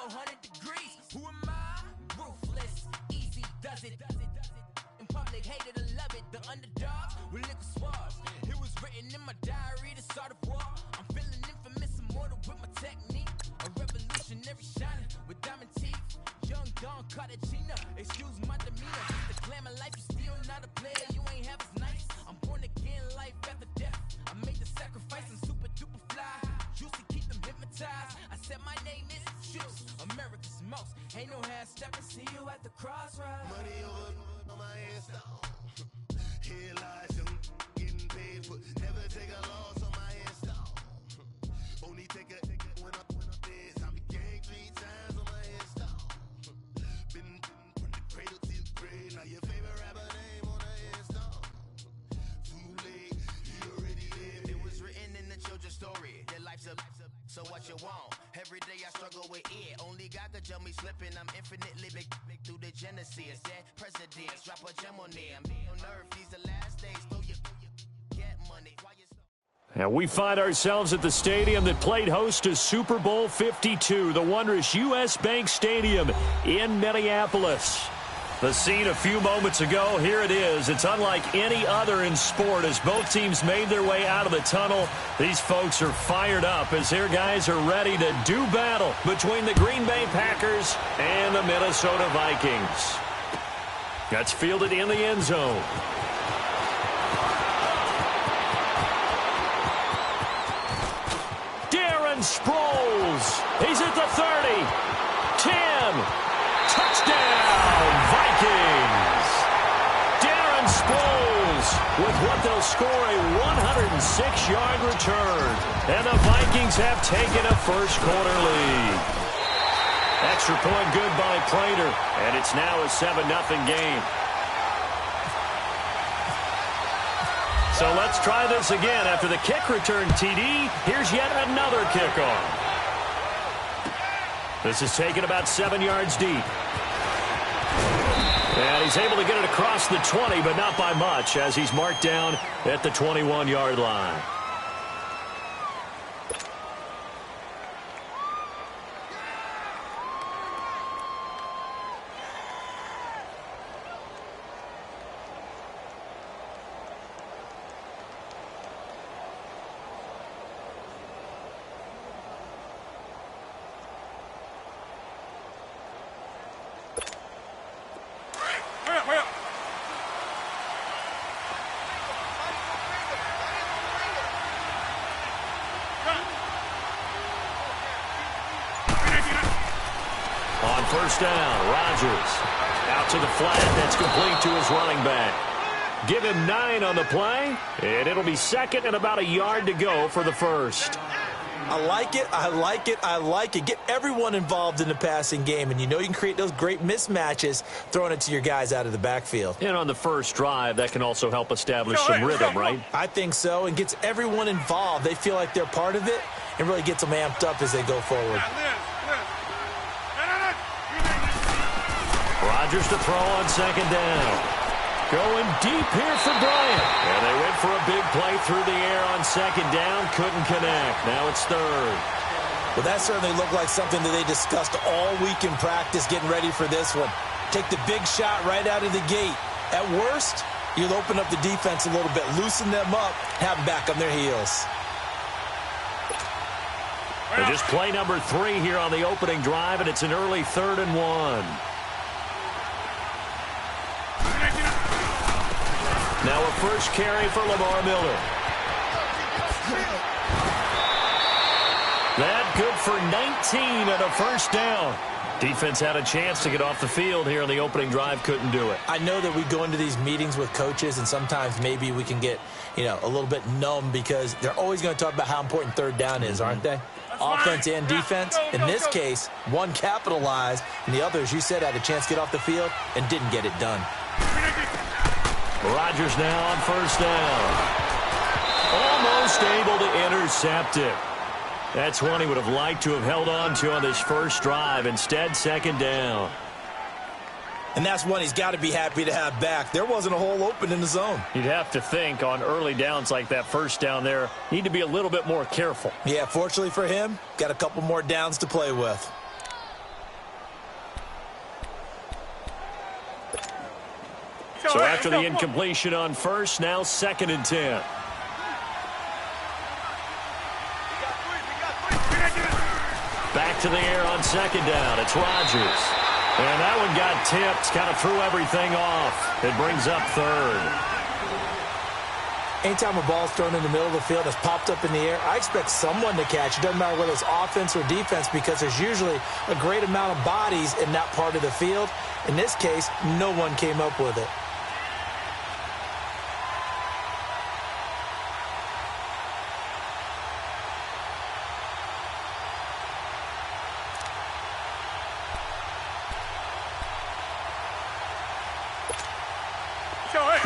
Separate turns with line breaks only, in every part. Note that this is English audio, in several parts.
below 100 degrees. Who am I? Ruthless, easy does it. In public, hated or love it. The underdogs with liquor swabs. It was written in my diary to start a war. I'm feeling infamous, immortal with my technique. A revolutionary shining with diamond teeth. Young Don Cartagena, excuse my demeanor. The glamour life, you still not a player. You ain't half as nice. I'm born again, life after death. I made the sacrifice and super duper fly. Juicy, keep them hypnotized. I said my name is Juice, America's most. Ain't no half stepping. See you at the crossroads.
Money over on my hands down. Here lies him getting paid for. Never take a loss on my hands down. Only take a when I did. I became 3 times on my hands down. Been from the cradle to the grave. Now your favorite rapper name on the hands down. Too late, he already lived. It was written in the children's story. Their life's a so what you want? Every day I struggle with it. Only God could tell me slipping. I'm infinitely big through the genesis. Dead presidents, drop a gem on them. On earth, these the last days. Throw you get money.
And we find ourselves at the stadium that played host to Super Bowl 52, the wondrous U.S. Bank Stadium in Minneapolis. The scene a few moments ago, here it is. It's unlike any other in sport as both teams made their way out of the tunnel. These folks are fired up as their guys are ready to do battle between the Green Bay Packers and the Minnesota Vikings. That's fielded in the end zone. Darren Sproles. He's at the 30. 10. Touchdown, Vikings! Darren Sproles with what they'll score a 106-yard return. And the Vikings have taken a first-quarter lead. Extra point good by Prater, and it's now a 7-0 game. So let's try this again. After the kick return TD, here's yet another kickoff. This is taken about 7 yards deep. And he's able to get it across the 20, but not by much, as he's marked down at the 21-yard line. First down, Rodgers out to the flat. That's complete to his running back. Give him 9 on the play, and it'll be second and about a yard to go for the first.
I like it, I like it, I like it. Get everyone involved in the passing game, and you know you can create those great mismatches throwing it to your guys out of the backfield.
And on the first drive, that can also help establish some rhythm, right?
I think so, and gets everyone involved. They feel like they're part of it and really gets them amped up as they go forward.
Rodgers to throw on second down. Going deep here for Bryant. And they went for a big play through the air on second down. Couldn't connect. Now it's third.
Well, that certainly looked like something that they discussed all week in practice getting ready for this one. Take the big shot right out of the gate. At worst, you'll open up the defense a little bit, loosen them up, have them back on their heels.
They're just play number 3 here on the opening drive, and it's an early 3rd and 1. Now a first carry for Lamar Miller. That good for 19 and a first down. Defense had a chance to get off the field here on the opening drive, couldn't do it.
I know that we go into these meetings with coaches, and sometimes maybe we can get, a little bit numb because they're always going to talk about how important third down is, aren't they? Offense and defense. In this case, one capitalized, and the other, as you said, had a chance to get off the field and didn't get it done.
Rodgers now on first down. Almost able to intercept it. That's one he would have liked to have held on to on this first drive. Instead, second down.
And that's one he's got to be happy to have back. There wasn't a hole open in the zone.
You'd have to think on early downs like that first down there, need to be a little bit more careful.
Yeah, fortunately for him, got a couple more downs to play with.
So after the incompletion on first, now 2nd and 10. Back to the air on 2nd down. It's Rodgers. And that one got tipped. Kind of threw everything off. It brings up 3rd.
Anytime a ball's thrown in the middle of the field that's popped up in the air, I expect someone to catch. It doesn't matter whether it's offense or defense because there's usually a great amount of bodies in that part of the field. In this case, no one came up with it.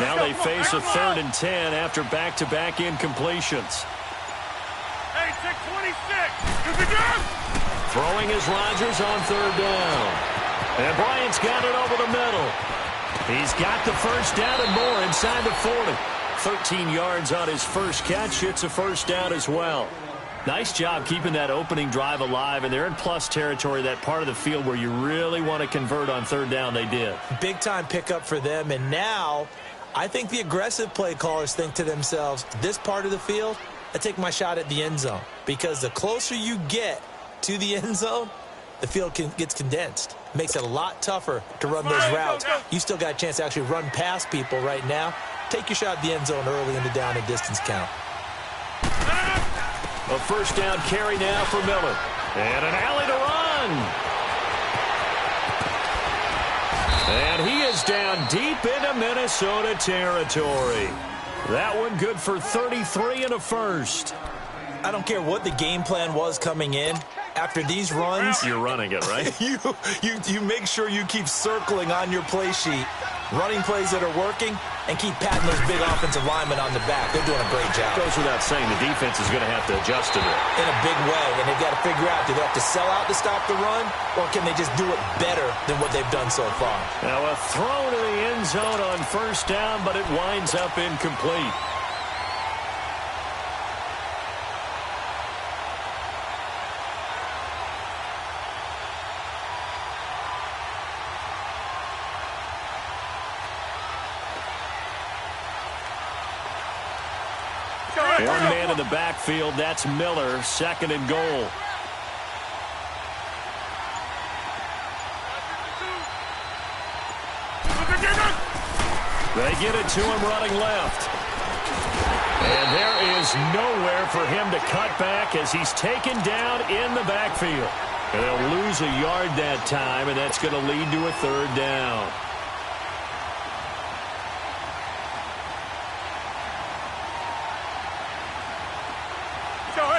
Now they face a 3rd and 10 after back-to-back incompletions.
Hey, 626.
Throwing is Rodgers on 3rd down. And Bryant's got it over the middle. He's got the first down and more inside the 40. 13 yards on his first catch. It's a first down as well. Nice job keeping that opening drive alive, and they're in plus territory, that part of the field where you really want to convert on 3rd down. They did.
Big-time pickup for them, and now I think the aggressive play callers think to themselves, this part of the field, I take my shot at the end zone. Because the closer you get to the end zone, the field gets condensed. Makes it a lot tougher to run those routes. You still got a chance to actually run past people right now. Take your shot at the end zone early in the down and distance count.
A first down carry now for Miller. And an alley to run. And he is down deep into Minnesota territory. That one good for 33 and a first.
I don't care what the game plan was coming in. After these runs,
you're running it, right?
you make sure you keep circling on your play sheet, running plays that are working, and keep patting those big offensive linemen on the back. They're doing a great job.
Goes without saying the defense is going to have to adjust to it.
In a big way, and they've got to figure out, do they have to sell out to stop the run, or can they just do it better than what they've done so far?
Now a throw to the end zone on first down, but it winds up incomplete. One man in the backfield, that's Miller, 2nd and goal. They get it to him running left. And there is nowhere for him to cut back as he's taken down in the backfield. And they'll lose a yard that time, and that's going to lead to a 3rd down.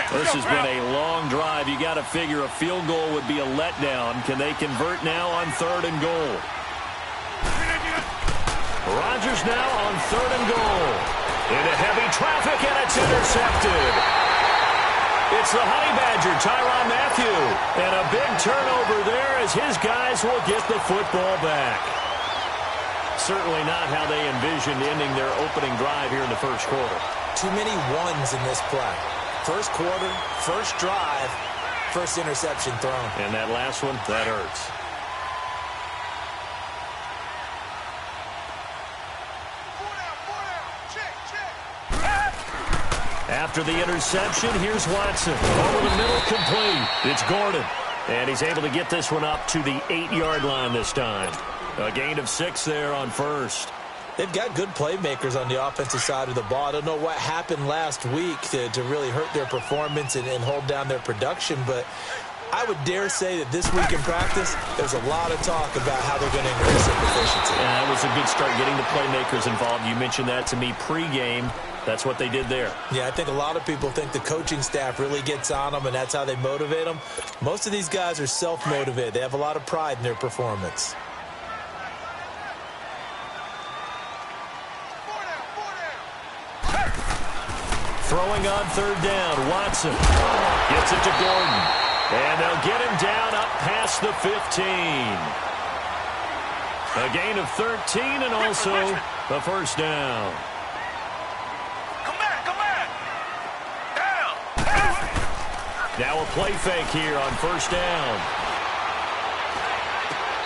This has been a long drive. You got to figure a field goal would be a letdown. Can they convert now on 3rd and goal? Rodgers now on 3rd and goal. Into heavy traffic, and it's intercepted. It's the Honey Badger, Tyrann Mathieu. And a big turnover there as his guys will get the football back. Certainly not how they envisioned ending their opening drive here in the first quarter.
Too many ones in this play. First quarter, first drive, first interception thrown.
And that last one, that hurts. After the interception, here's Watson. Over the middle, complete. It's Gordon. And he's able to get this one up to the 8-yard line this time. A gain of 6 there on first.
They've got good playmakers on the offensive side of the ball. I don't know what happened last week to really hurt their performance and hold down their production, but I would dare say that this week in practice, there's a lot of talk about how they're going to increase their efficiency.
Yeah, that was a good start getting the playmakers involved. You mentioned that to me pregame. That's what they did there.
Yeah, I think a lot of people think the coaching staff really gets on them, and that's how they motivate them. Most of these guys are self-motivated. They have a lot of pride in their performance.
Throwing on 3rd down, Watson gets it to Gordon. And they'll get him down up past the 15. A gain of 13 and also a first down.
Come back. Down.
Now a play fake here on first down.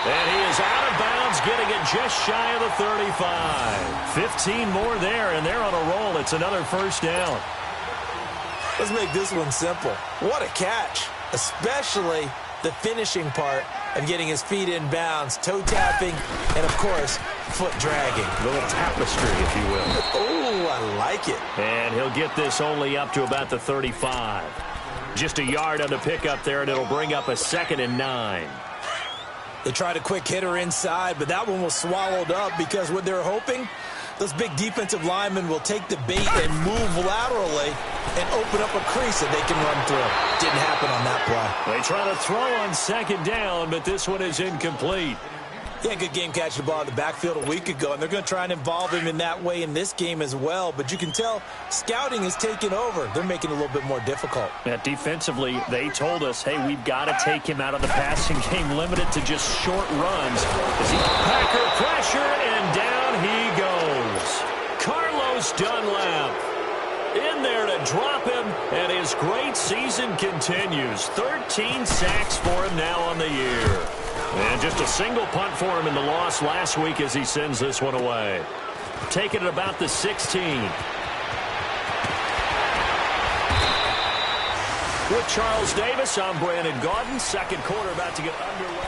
And he is out of bounds getting it just shy of the 35. 15 more there, and they're on a roll. It's another first down.
Let's make this one simple. What a catch, especially the finishing part of getting his feet in bounds, toe tapping, and, of course, foot dragging.
A little tapestry, if you will.
Oh, I like it.
And he'll get this only up to about the 35. Just a yard on the pickup there, and it'll bring up a 2nd and 9.
They tried a quick hitter inside, but that one was swallowed up because what they're hoping, those big defensive linemen will take the bait and move laterally and open up a crease that they can run through. Didn't happen on that play.
They try to throw on 2nd down, but this one is incomplete.
Yeah, good game catching the ball in the backfield a week ago, and they're going to try and involve him in that way in this game as well. But you can tell scouting is taking over. They're making it a little bit more difficult.
Yeah, defensively, they told us, hey, we've got to take him out of the passing game, limited to just short runs. Packer pressure, and down he goes. Carlos Dunlap in there to drop him, and his great season continues. 13 sacks for him now on the year. And just a single punt for him in the loss last week as he sends this one away. Taking it about the 16. With Charles Davis, I'm Brandon Gaudin. Second quarter about to get underway.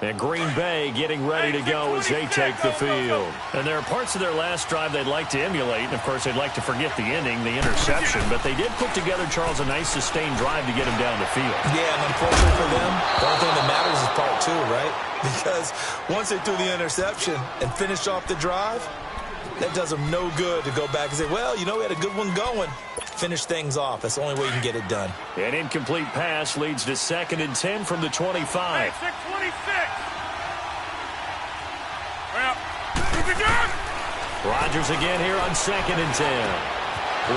And Green Bay getting ready to go as they take the field. And there are parts of their last drive they'd like to emulate. And, of course, they'd like to forget the ending, the interception. But they did put together, Charles, a nice sustained drive to get him down the field.
Yeah, and unfortunately for them, the only thing that matters is part 2, right? Because once they threw the interception and finished off the drive, that does them no good to go back and say, well, you know, we had a good one going. Finish things off. That's the only way you can get it done.
An incomplete pass leads to 2nd and 10 from the 25.
Hey, 626. Well,
Rodgers again here on 2nd and 10.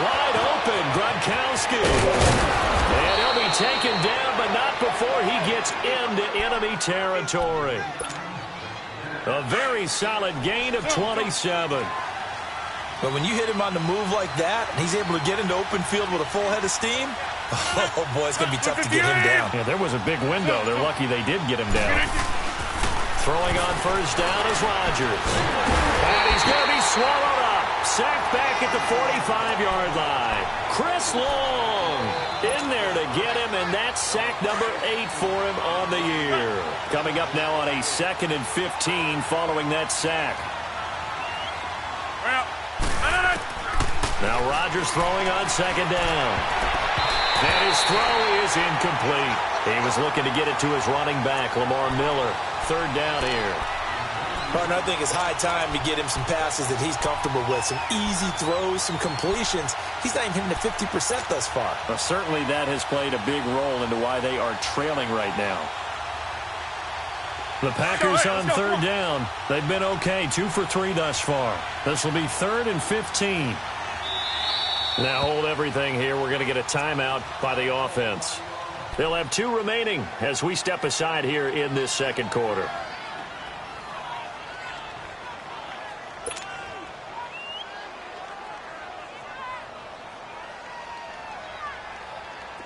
Wide open, Gronkowski. And he'll be taken down, but not before he gets into enemy territory. A very solid gain of 27.
But when you hit him on the move like that, and he's able to get into open field with a full head of steam, oh, boy, it's going to be tough to get him down.
Yeah, there was a big window. They're lucky they did get him down. Throwing on first down is Rodgers. And he's going to be swallowed up. Sacked back at the 45-yard line. Chris Long in there to get him, and that's sack number 8 for him on the year. Coming up now on a 2nd and 15 following that sack. Now Rodgers throwing on 2nd down. And his throw is incomplete. He was looking to get it to his running back, Lamar Miller. 3rd down here.
Partner, I think it's high time to get him some passes that he's comfortable with. Some easy throws, some completions. He's not even hitting the 50% thus far.
Well, certainly that has played a big role into why they are trailing right now. The Packers on 3rd down. They've been okay, 2 for 3 thus far. This will be 3rd and 15. Now hold everything here. We're going to get a timeout by the offense. They'll have 2 remaining as we step aside here in this second quarter.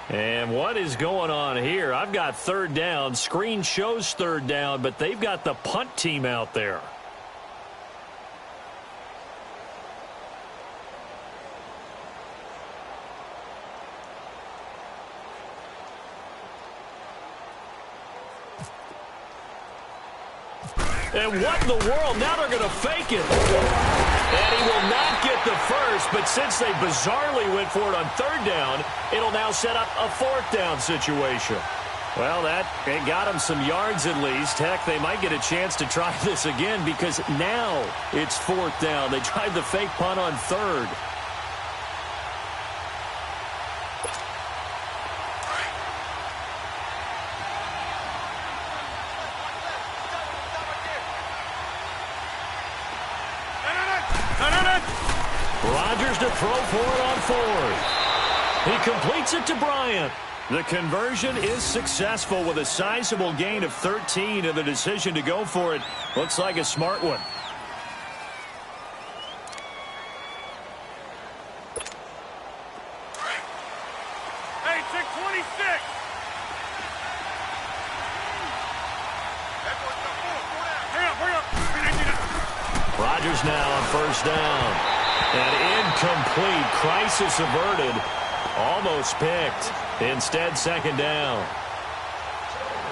And what is going on here? I've got 3rd down. Screen shows 3rd down, but they've got the punt team out there. And what in the world? Now they're going to fake it. And he will not get the first, but since they bizarrely went for it on 3rd down, it'll now set up a 4th down situation. Well, it got them some yards at least. Heck, they might get a chance to try this again because now it's 4th down. They tried the fake punt on 3rd. Rodgers to throw for it on 4th. He completes it to Bryant. The conversion is successful with a sizable gain of 13, and the decision to go for it looks like a smart one.
26.
Rodgers now on first down. An incomplete. Crisis averted. Almost picked. Instead, second down.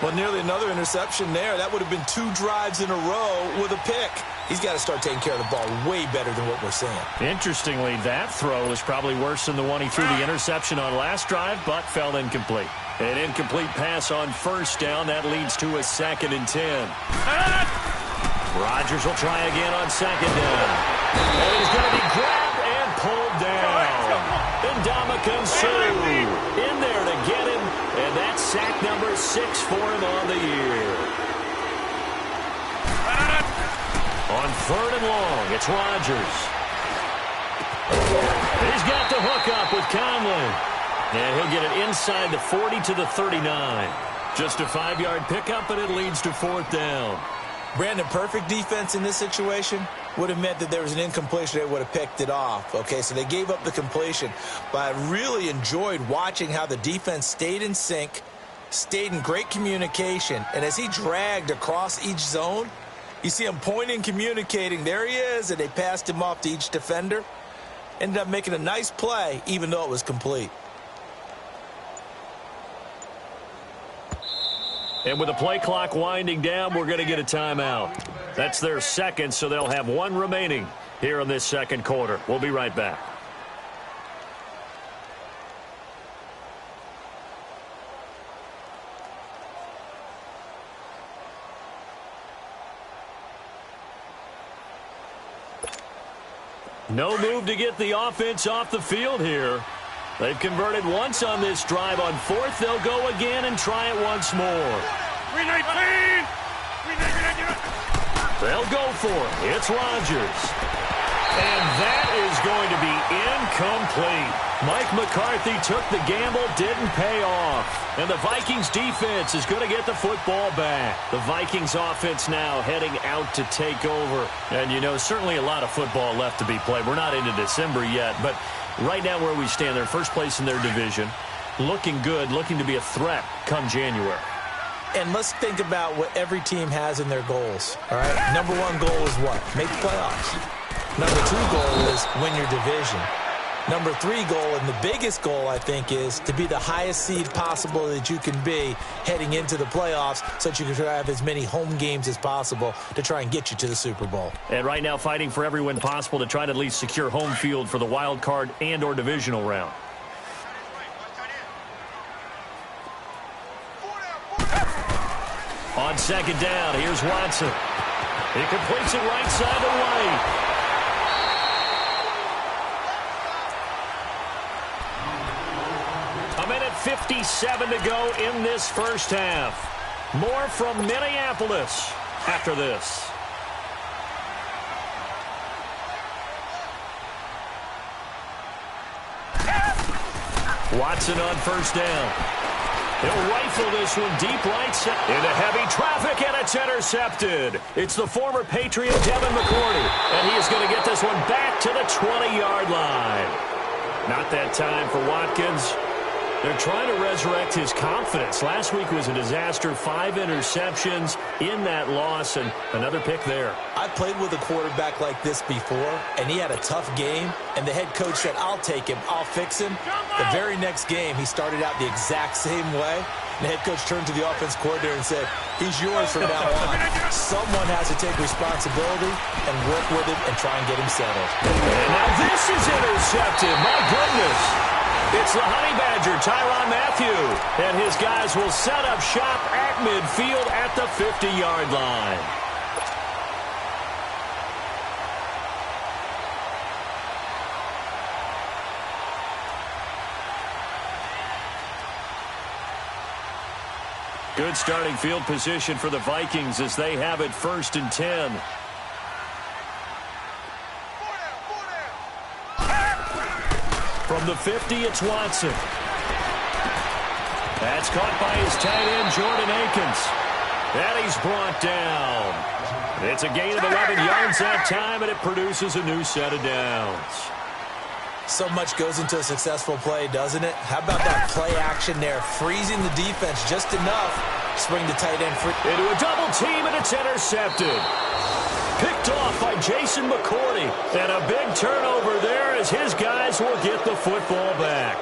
Well, nearly another interception there. That would have been 2 drives in a row with a pick. He's got to start taking care of the ball way better than what we're seeing.
Interestingly, that throw was probably worse than the one he threw the interception on last drive, but fell incomplete. An incomplete pass on first down. That leads to a 2nd and 10. Rodgers will try again on second down. And he's going to be grabbed and pulled down. And Ndamukong Suh in there to get him. And that's sack number 6 for him on the year. On 3rd and long, it's Rodgers. He's got the hook up with Conley. And he'll get it inside the 40 to the 39. Just a 5-yard pickup, and it leads to 4th down.
Brandon, perfect defense in this situation would have meant that there was an incompletion. They would have picked it off. Okay, so they gave up the completion. But I really enjoyed watching how the defense stayed in sync, stayed in great communication. And as he dragged across each zone, you see him pointing, communicating. There he is, and they passed him off to each defender. Ended up making a nice play, even though it was complete.
And with the play clock winding down, we're going to get a timeout. That's their second, so they'll have 1 remaining here in this second quarter. We'll be right back. No move to get the offense off the field here. They've converted once on this drive. On 4th, they'll go again and try it once more.
319.
They'll go for it. It's Rodgers. And that is going to be incomplete. Mike McCarthy took the gamble, didn't pay off. And the Vikings defense is going to get the football back. The Vikings offense now heading out to take over. And, you know, certainly a lot of football left to be played. We're not into December yet, but right now where we stand, they're first place in their division. Looking good, looking to be a threat come January.
And let's think about what every team has in their goals, all right? Number 1 goal is what? Make the playoffs. Number 2 goal is win your division. Number 3 goal, and the biggest goal, I think, is to be the highest seed possible that you can be heading into the playoffs so that you can have as many home games as possible to try and get you to the Super Bowl.
And right now fighting for every win possible to try to at least secure home field for the wild card and or divisional round. On second down, here's Watson. He completes it right side to White. A minute 57 to go in this first half. More from Minneapolis after this. Watson on first down. He'll rifle this one deep right side into heavy traffic, and it's intercepted. It's the former Patriot Devin McCourty, and he is going to get this one back to the 20-yard line. Not that time for Watkins. They're trying to resurrect his confidence. Last week was a disaster. 5 interceptions in that loss, and another pick there.
I played with a quarterback like this before, and he had a tough game, and the head coach said, I'll take him, I'll fix him. The very next game, he started out the exact same way. And the head coach turned to the offense coordinator and said, he's yours from now on. Someone has to take responsibility and work with him and try and get him settled.
And now this is intercepted. My goodness. It's the Honey Badger, Tyrann Mathieu. And his guys will set up shop at midfield at the 50-yard line. Good starting field position for the Vikings as they have it 1st and 10. From the 50, it's Watson. That's caught by his tight end, Jordan Akins. And he's brought down. It's a gain of 11 yards that time, and it produces a new set of downs.
So much goes into a successful play, doesn't it? How about that play action there, freezing the defense just enough to swing the tight end free.
Into a double team, and it's intercepted. Picked off by Jason McCourty. And a big turnover there as his guys will get the football back.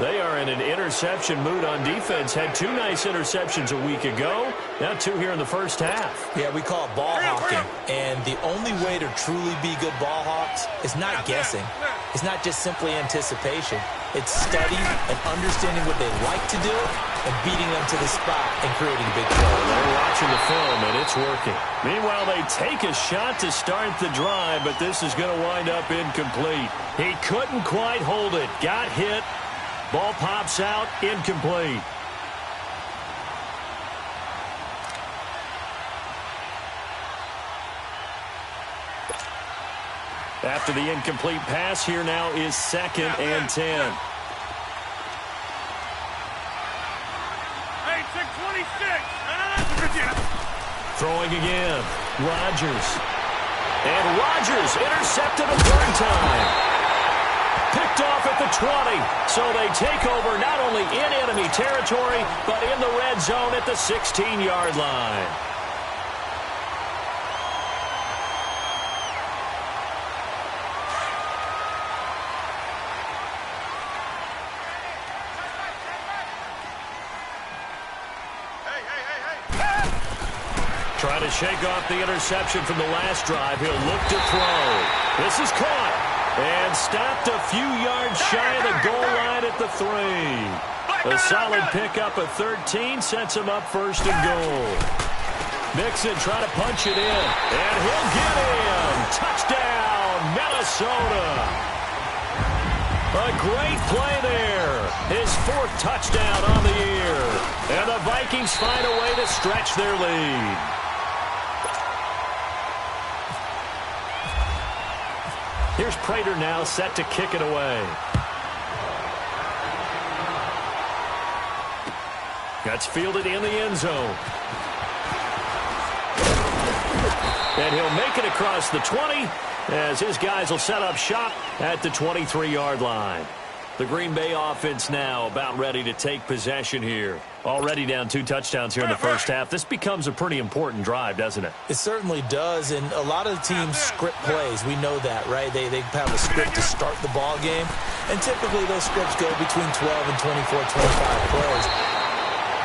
They are in an interception mood on defense. Had 2 nice interceptions a week ago. Now 2 here in the first half.
Yeah, we call it ball hawking. And the only way to truly be good ball hawks is not guessing. It's not just simply anticipation. It's studying and understanding what they like to do and beating them to the spot and creating big plays.
They're watching the film, and it's working. Meanwhile, they take a shot to start the drive, but this is going to wind up incomplete. He couldn't quite hold it. Got hit. Ball pops out, incomplete. After the incomplete pass, here now is 2nd and 10.
Hey, 626.
Throwing again. Rodgers. And Rodgers intercepted a 3rd time. Picked off at the 20. So they take over not only in enemy territory, but in the red zone at the 16-yard line. Trying to shake off the interception from the last drive. He'll look to throw. This is caught. And stopped a few yards shy of the goal line at the 3. A solid pickup of 13 sets him up 1st and goal. Mixon trying to punch it in. And he'll get in. Touchdown, Minnesota. A great play there. His 4th touchdown on the year. And the Vikings find a way to stretch their lead. Here's Prater now set to kick it away. That's fielded in the end zone. And he'll make it across the 20 as his guys will set up shop at the 23-yard line. The Green Bay offense now about ready to take possession here. Already down 2 touchdowns here in the first half. This becomes a pretty important drive, doesn't it?
It certainly does, and a lot of the teams script plays. We know that, right? They have a script to start the ball game, and typically those scripts go between 12 and 24, 25 plays.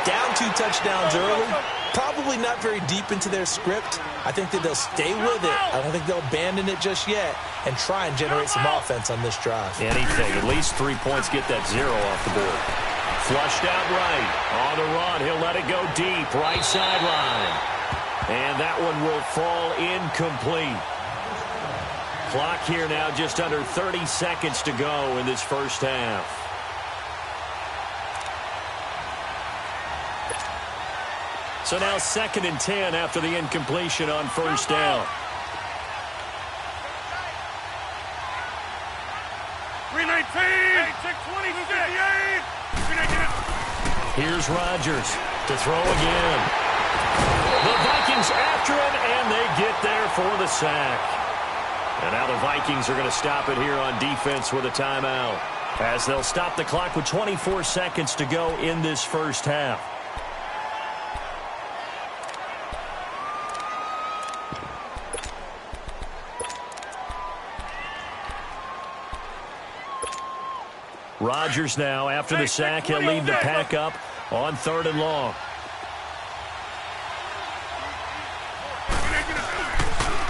Down 2 touchdowns early, probably not very deep into their script. I think that they'll stay with it. I don't think they'll abandon it just yet and try and generate some offense on this drive.
Anything. At least 3 points get that 0 off the board. Flushed out right. On the run. He'll let it go deep. Right sideline. And that one will fall incomplete. Clock here now just under 30 seconds to go in this first half. So now 2nd and 10 after the incompletion on 1st down.
319. 626.
Here's Rodgers to throw again. The Vikings after him, and they get there for the sack. And now the Vikings are going to stop it here on defense with a timeout, as they'll stop the clock with 24 seconds to go in this first half. Rodgers now, after the sack, he'll lead the pack up on 3rd and long.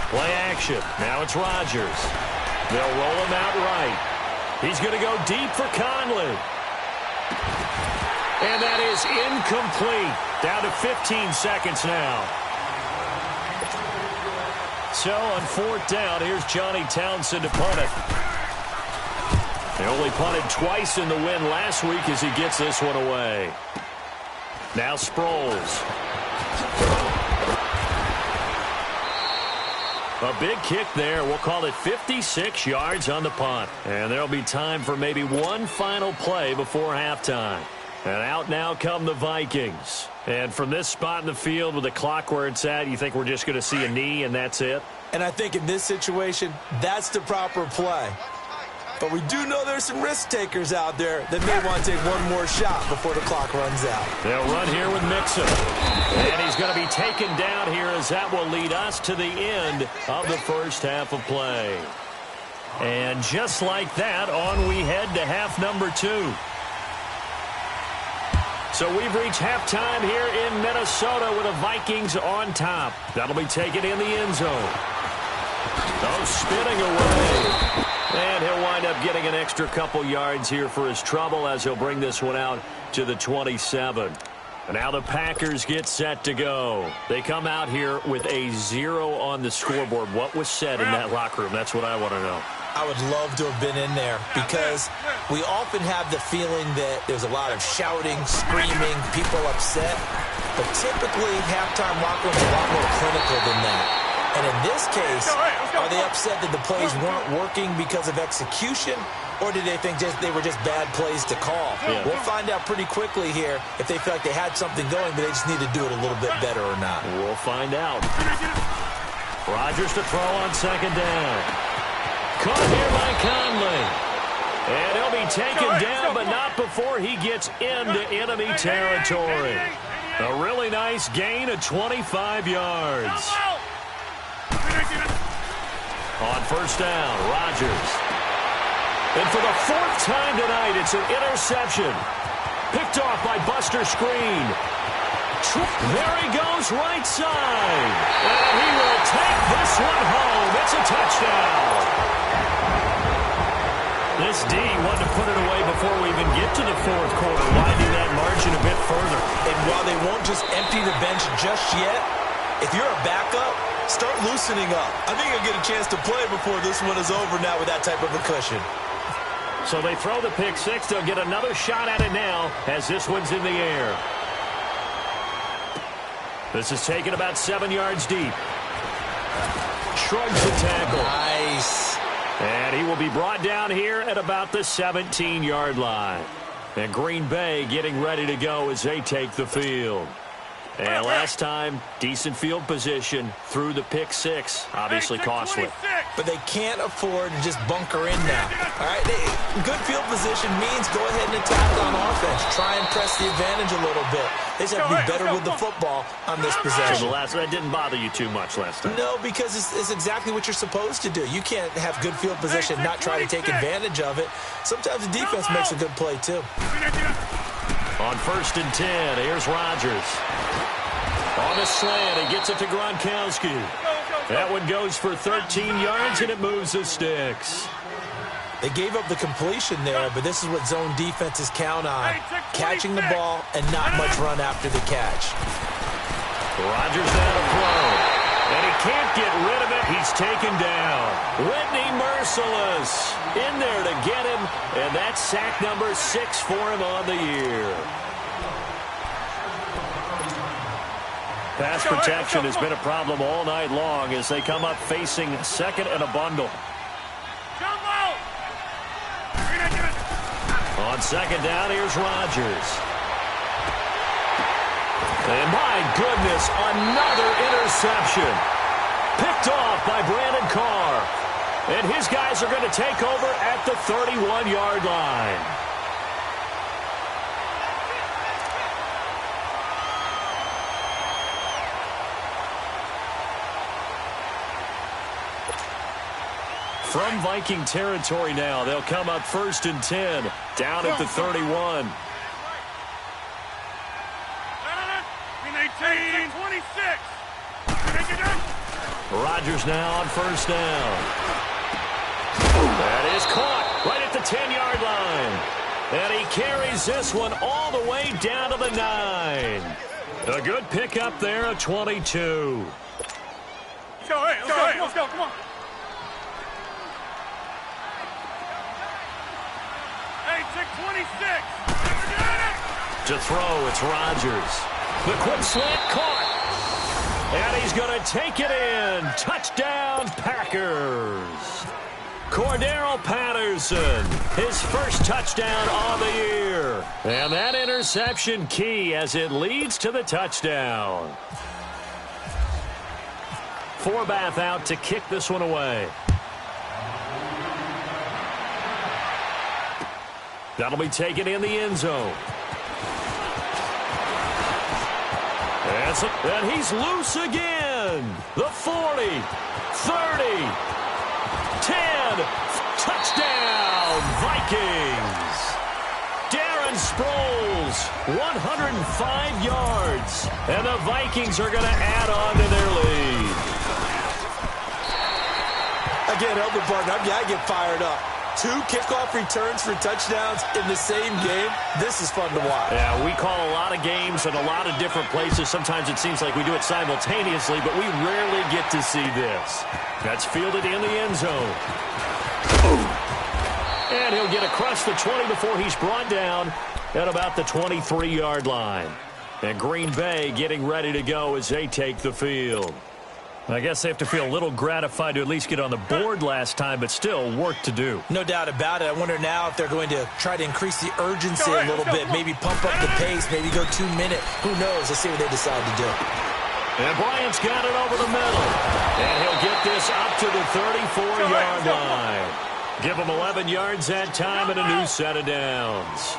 Play action. Now it's Rodgers. They'll roll him out right. He's going to go deep for Conley. And that is incomplete. Down to 15 seconds now. So on 4th down, here's Johnny Townsend to punt it. They only punted twice in the win last week as he gets this one away. Now Sproles. A big kick there. We'll call it 56 yards on the punt. And there'll be time for maybe one final play before halftime. And out now come the Vikings. And from this spot in the field with the clock where it's at, you think we're just going to see a knee and that's it?
And I think in this situation, that's the proper play. But we do know there's some risk takers out there that may want to take one more shot before the clock runs out.
They'll run here with Mixon. And he's going to be taken down here as that will lead us to the end of the first half of play. And just like that, on we head to half number 2. So we've reached halftime here in Minnesota with the Vikings on top. That'll be taken in the end zone. Oh, spinning away. And he'll wind up getting an extra couple yards here for his trouble as he'll bring this one out to the 27. And now the Packers get set to go. They come out here with a 0 on the scoreboard. What was said in that locker room? That's what I want to know.
I would love to have been in there because we often have the feeling that there's a lot of shouting, screaming, people upset. But typically, halftime locker rooms are a lot more clinical than that. And in this case, are they upset that the plays weren't working because of execution, or did they think they were just bad plays to call? Yeah. We'll find out pretty quickly here if they feel like they had something going, but they just need to do it a little bit better or not.
We'll find out. Rodgers to throw on second down. Caught here by Conley. And he'll be taken down, but not before he gets into enemy territory. A really nice gain of 25 yards. On first down, Rodgers. And for the 4th time tonight, it's an interception. Picked off by Buster Screen. There he goes, right side. And he will take this one home. It's a touchdown. This D wanted to put it away before we even get to the 4th quarter, widening that margin a bit further.
And while they won't just empty the bench just yet, if you're a backup, start loosening up. I think you'll get a chance to play before this one is over now with that type of a cushion.
So they throw the pick 6. They'll get another shot at it now as this one's in the air. This is taken about 7 yards deep. Shrugs the tackle.
Nice.
And he will be brought down here at about the 17-yard line. And Green Bay getting ready to go as they take the field. And last time, decent field position through the pick 6. Obviously costly.
But they can't afford to just bunker in now. All right, good field position means go ahead and attack on offense. Try and press the advantage a little bit. They just have to be better with the football on this possession.
That didn't bother you too much last time.
No, because it's exactly what you're supposed to do. You can't have good field position and not try to take advantage of it. Sometimes the defense makes a good play, too.
On 1st and 10, here's Rodgers. On a slant, he gets it to Gronkowski. That one goes for 13 yards, and it moves the sticks.
They gave up the completion there, but this is what zone defenses count on. Catching the ball and not much run after the catch.
Rodgers now to throw. And he can't get rid of it. He's taken down. Whitney Merciless in there to get him, and that's sack number 6 for him on the year. Pass protection has been a problem all night long as they come up facing second and a bundle. On second down, here's Rodgers. And my goodness, another interception. Picked off by Brandon Carr. And his guys are going to take over at the 31-yard line. From Viking territory now, they'll come up 1st and 10, down at the 31.
26.
Rodgers now on 1st down. That is caught right at the 10-yard line. And he carries this one all the way down to the 9. A good pickup there of 22.
Let's go, come on.
To throw, it's Rodgers. The quick slant caught. And he's going to take it in. Touchdown, Packers. Cordero Patterson, his first touchdown on the year. And that interception key as it leads to the touchdown. Forbath out to kick this one away. That'll be taken in the end zone. And he's loose again. The 40, 30, 10, touchdown, Vikings. Darren Sproles, 105 yards. And the Vikings are going to add on to their lead.
Again, help me, partner. I get fired up. 2 kickoff returns for touchdowns in the same game. This is fun to watch.
Yeah, we call a lot of games in a lot of different places. Sometimes it seems like we do it simultaneously, but we rarely get to see this. That's fielded in the end zone. And he'll get across the 20 before he's brought down at about the 23-yard line. And Green Bay getting ready to go as they take the field. I guess they have to feel a little gratified to at least get on the board last time, but still work to do.
No doubt about it. I wonder now if they're going to try to increase the urgency a little bit, maybe pump up the pace, maybe go 2-minute. Who knows? Let's see what they decide to do.
And Bryant's got it over the middle. And he'll get this up to the 34-yard line. Give him 11 yards that time and a new set of downs.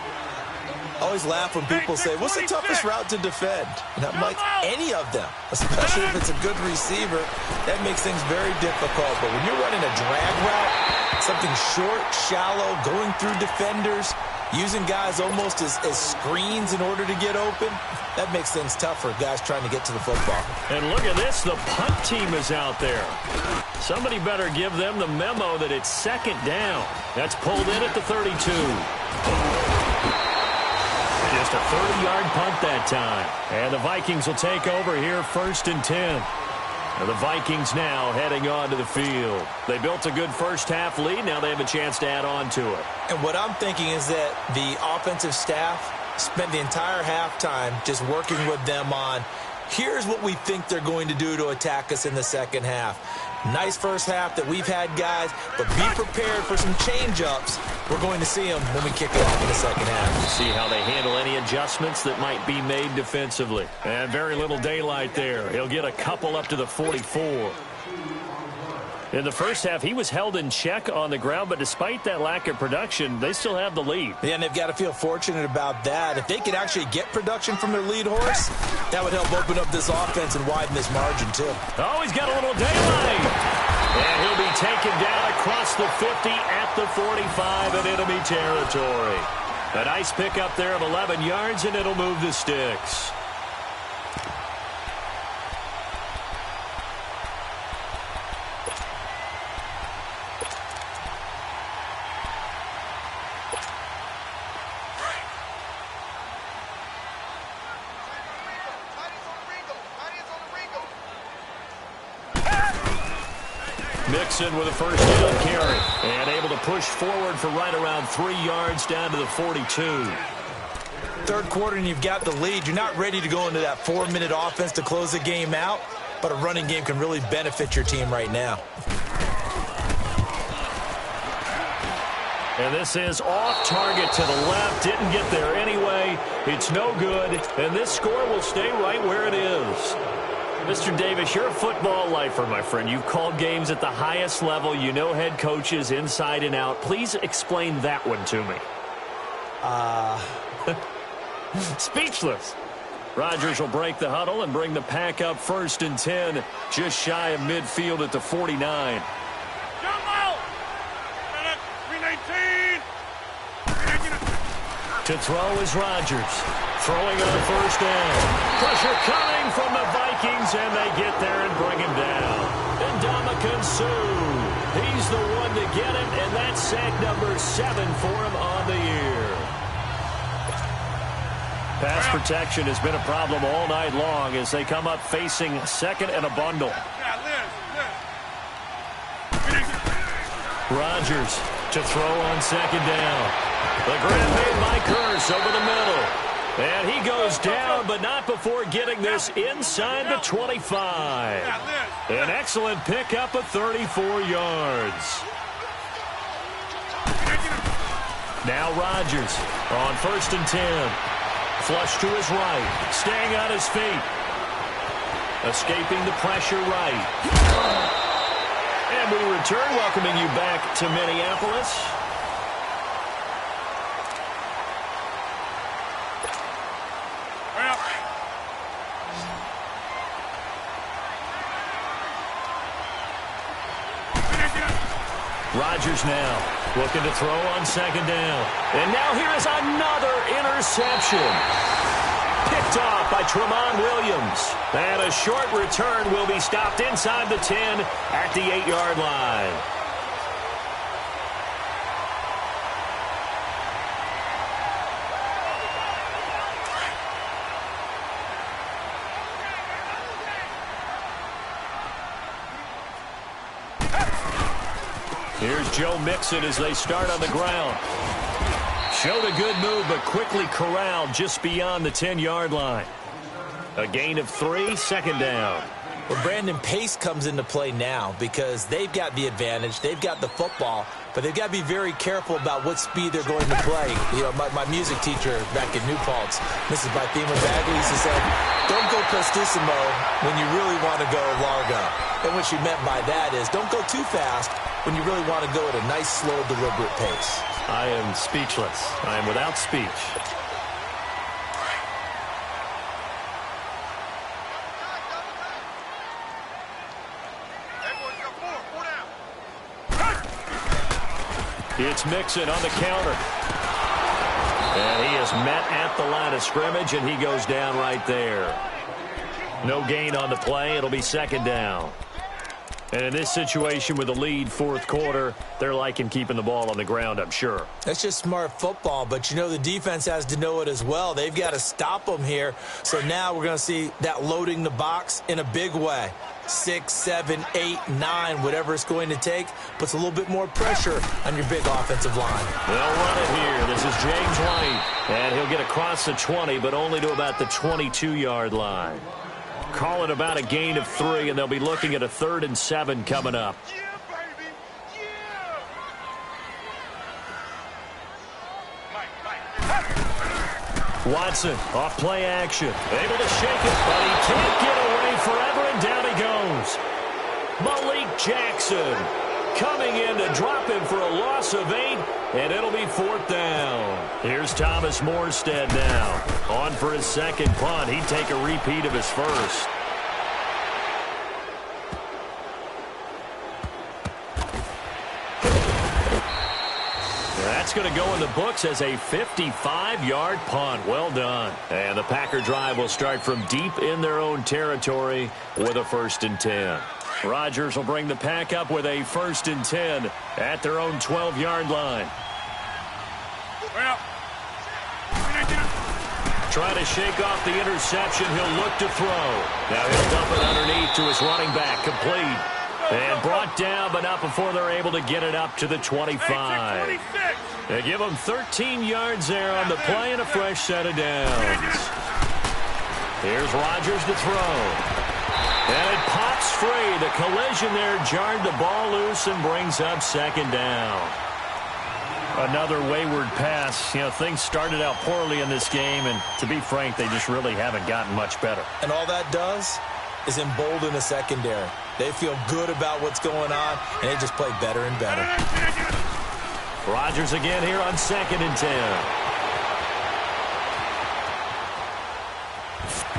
I always laugh when people say, what's the toughest route to defend? And I'm like, any of them, especially if it's a good receiver. That makes things very difficult. But when you're running a drag route, something short, shallow, going through defenders, using guys almost as screens in order to get open, that makes things tough for guys trying to get to the football.
And look at this. The punt team is out there. Somebody better give them the memo that it's second down. That's pulled in at the 32. Just a 30-yard punt that time. And the Vikings will take over here 1st and 10. And the Vikings now heading onto the field. They built a good first half lead. Now they have a chance to add on to it.
And what I'm thinking is that the offensive staff spent the entire halftime just working with them on, here's what we think they're going to do to attack us in the second half. Nice first half that we've had, guys, but be prepared for some change-ups. We're going to see them when we kick it off in the second half.
See how they handle any adjustments that might be made defensively. And very little daylight there. He'll get a couple up to the 44. In the first half, he was held in check on the ground, but despite that lack of production, they still have the lead.
Yeah, and they've got to feel fortunate about that. If they could actually get production from their lead horse, that would help open up this offense and widen this margin, too.
Oh, he's got a little daylight. And he'll be taken down across the 50 at the 45 in enemy territory. A nice pickup there of 11 yards, and it'll move the sticks. Mixon with a first down carry and able to push forward for right around 3 yards down to the 42.
Third quarter and you've got the lead. You're not ready to go into that 4-minute offense to close the game out, but a running game can really benefit your team right now.
And this is off target to the left. Didn't get there anyway. It's no good. And this score will stay right where it is. Mr. Davis, you're a football lifer, my friend. You've called games at the highest level. You know head coaches inside and out. Please explain that one to me. Speechless. Rodgers will break the huddle and bring the pack up 1st and 10, just shy of midfield at the 49.
Jump out! 319!
To throw is Rodgers. Throwing on 1st down. Pressure coming from the Vikings, and they get there and bring him down. And Ndamukong Suh, he's the one to get him, and that's sack number 7 for him on the year. Pass protection has been a problem all night long as they come up facing 2nd and a bundle. Rodgers to throw on 2nd down. The grab made by Curse over the middle. And he goes down, but not before getting this inside the 25. An excellent pickup of 34 yards. Now Rodgers on 1st and 10. Flush to his right, staying on his feet. Escaping the pressure right. And we return, welcoming you back to Minneapolis. Rodgers now looking to throw on second down. And now here is another interception. Picked off by Tramon Williams. And a short return will be stopped inside the 10 at the 8-yard line. Here's Joe Mixon as they start on the ground. Showed a good move, but quickly corralled just beyond the 10-yard line. A gain of 3, second down.
Well, Brandon, pace comes into play now because they've got the advantage. They've got the football, but they've got to be very careful about what speed they're going to play. You know, my music teacher back in New Paltz, Mrs. Bythema Bagley, used to say, don't go prestissimo when you really want to go largo. And what she meant by that is don't go too fast when you really want to go at a nice, slow, deliberate pace.
I am speechless. I am without speech. It's Mixon on the counter. And he is met at the line of scrimmage, and he goes down right there. No gain on the play. It'll be second down. And in this situation with the lead fourth quarter, they're liking keeping the ball on the ground, I'm sure.
That's just smart football, but you know the defense has to know it as well. They've got to stop them here. So now we're going to see that loading the box in a big way. 6, 7, 8, 9, whatever it's going to take, puts a little bit more pressure on your big offensive line.
They'll run it here. This is James White. And he'll get across the 20, but only to about the 22-yard line. Call it about a gain of 3, and they'll be looking at a 3rd and 7 coming up.
Yeah, baby. Yeah.
Watson off play action. Able to shake it, but he can't get away forever, and down he goes. Malik Jackson coming in to drop him for a loss of 8, and it'll be 4th down. Here's Thomas Morstead now. On for his second punt. He'd take a repeat of his first. That's going to go in the books as a 55-yard punt. Well done. And the Packer drive will start from deep in their own territory with a 1st and 10. Rodgers will bring the pack up with a 1st and 10 at their own 12-yard line.
Well.
Trying to shake off the interception. He'll look to throw. Now he'll dump it underneath to his running back. Complete. And brought down, but not before they're able to get it up to the 25. They give him 13 yards there on the play and a fresh set of downs. Here's Rodgers to throw. And it pops free. The collision there jarred the ball loose and brings up second down. Another wayward pass. You know, things started out poorly in this game, and to be frank, they just really haven't gotten much better.
And all that does is embolden the secondary. They feel good about what's going on, and they just play better and better.
Rodgers again here on 2nd and 10.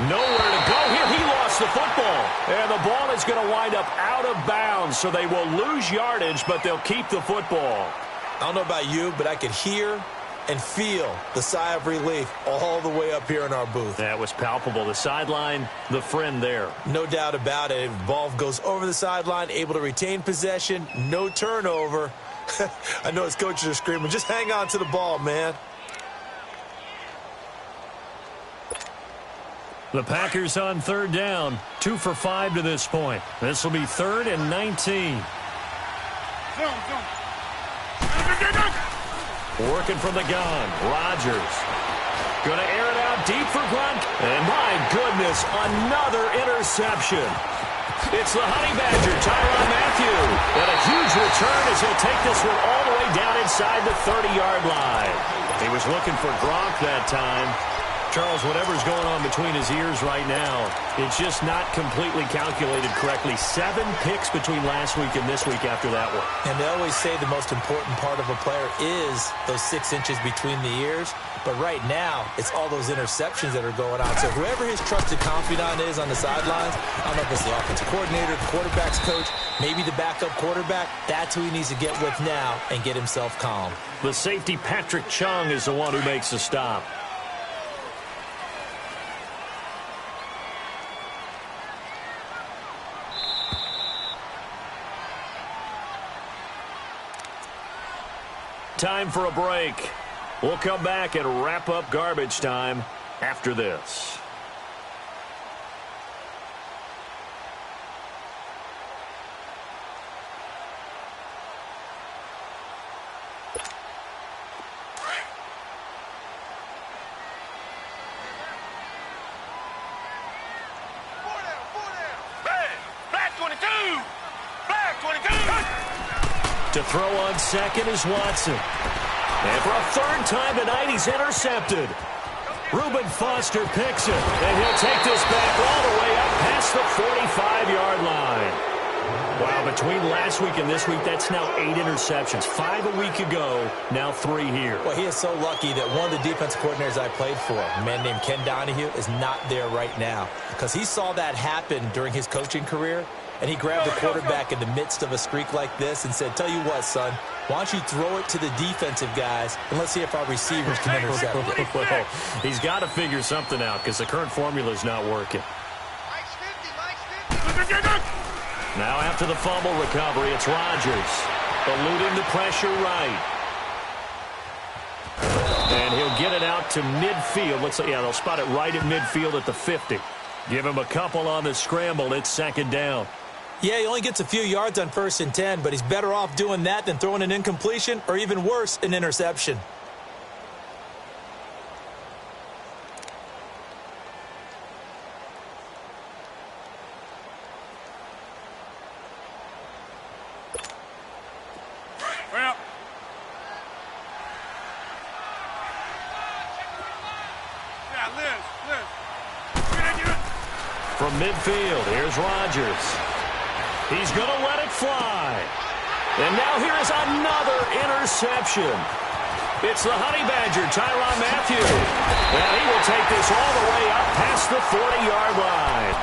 Nowhere to go here. He lost the football. And the ball is going to wind up out of bounds, so they will lose yardage, but they'll keep the football.
I don't know about you, but I could hear and feel the sigh of relief all the way up here in our booth.
That was palpable. The sideline, the friend there.
No doubt about it. Ball goes over the sideline, able to retain possession, no turnover. I know his coaches are screaming, just hang on to the ball, man.
The Packers on 3rd down, 2 for 5 to this point. This will be 3rd and 19. Working from the gun, Rodgers. Going to air it out deep for Grunt. And my goodness, another interception. It's the Honey Badger, Tyrann Mathieu. And a huge return as he'll take this one all the way down inside the 30-yard line. He was looking for Gronk that time. Charles, whatever's going on between his ears right now, it's just not completely calculated correctly. 7 picks between last week and this week after that one.
And they always say the most important part of a player is those 6 inches between the ears. But right now, it's all those interceptions that are going on. So whoever his trusted confidant is on the sidelines, I don't know if it's the offensive coordinator, the quarterback's coach, maybe the backup quarterback, that's who he needs to get with now and get himself calm.
The safety, Patrick Chung, is the one who makes the stop. Time for a break. We'll come back and wrap up garbage time after this. To throw on second is Watson. And for a third time tonight, he's intercepted. Reuben Foster picks it, and he'll take this back all the way up past the 45-yard line. Wow, between last week and this week, that's now 8 interceptions. 5 a week ago, now 3 here.
Well, he is so lucky that one of the defense coordinators I played for, a man named Ken Donahue, is not there right now. Because he saw that happen during his coaching career, and he grabbed the quarterback in the midst of a streak like this and said, tell you what, son, why don't you throw it to the defensive guys, and let's see if our receivers can intercept it.
Well, he's got to figure something out because the current formula is not working. Now after the fumble recovery, it's Rodgers, eluding the pressure right. And he'll get it out to midfield. Looks like, yeah, they'll spot it right at midfield at the 50. Give him a couple on the scramble. It's second down.
Yeah, he only gets a few yards on 1st and 10, but he's better off doing that than throwing an incompletion or even worse, an interception.
Well. Yeah, Liz.
From midfield, here's Rodgers. He's going to let it fly. And now here is another interception. It's the Honey Badger, Tyrann Mathieu. And he will take this all the way up past the 40-yard line.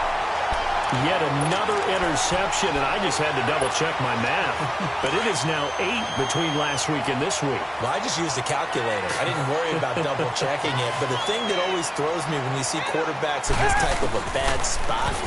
Yet another interception, and I just had to double-check my math. But it is now 8 between last week and this week.
Well, I just used a calculator. I didn't worry about double-checking it. But the thing that always throws me when you see quarterbacks in this type of a bad spot,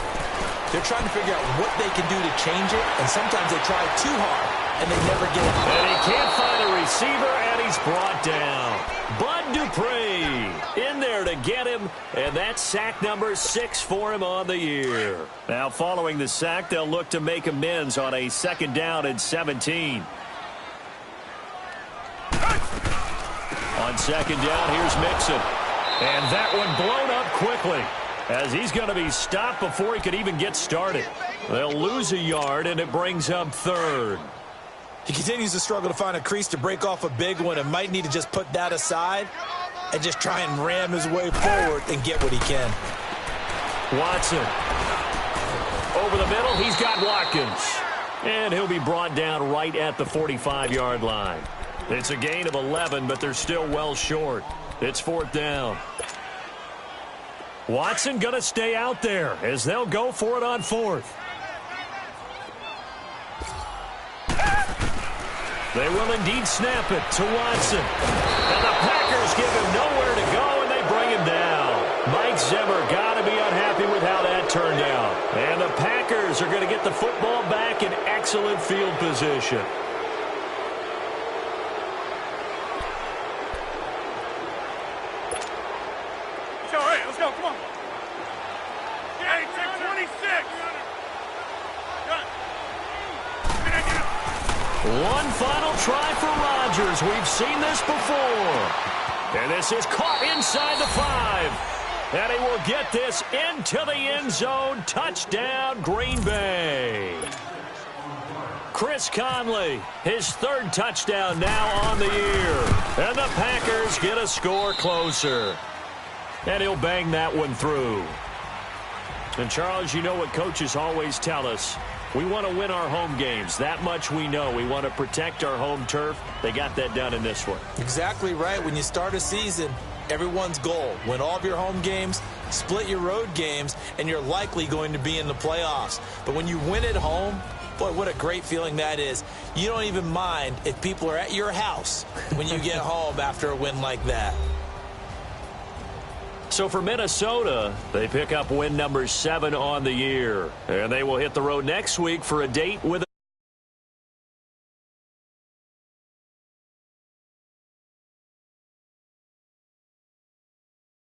they're trying to figure out what they can do to change it, and sometimes they try too hard, and they never get it.
And he can't find a receiver, and he's brought down. Bud Dupree in there to get him, and that's sack number 6 for him on the year. Now, following the sack, they'll look to make amends on a 2nd down and 17. On 2nd down, here's Mixon. And that one blown up quickly, as he's going to be stopped before he could even get started. They'll lose a yard, and it brings up 3rd.
He continues to struggle to find a crease to break off a big one and might need to just put that aside and just try and ram his way forward and get what he can.
Watson. Over the middle, he's got Watkins. And he'll be brought down right at the 45-yard line. It's a gain of 11, but they're still well short. It's 4th down. Watson going to stay out there as they'll go for it on 4th. They will indeed snap it to Watson. And the Packers give him nowhere to go, and they bring him down. Mike Zimmer got to be unhappy with how that turned out. And the Packers are going to get the football back in excellent field position.
Let's go, come on. Yeah, take 26.
One final try for Rodgers. We've seen this before. And this is caught inside the 5. And he will get this into the end zone. Touchdown, Green Bay. Chris Conley, his 3rd touchdown now on the year. And the Packers get a score closer. And he'll bang that one through. And, Charles, you know what coaches always tell us. We want to win our home games. That much we know. We want to protect our home turf. They got that done in this one.
Exactly right. When you start a season, everyone's goal, win all of your home games, split your road games, and you're likely going to be in the playoffs. But when you win at home, boy, what a great feeling that is. You don't even mind if people are at your house when you get home after a win like that.
So for Minnesota, they pick up win number 7 on the year. And they will hit the road next week for a date with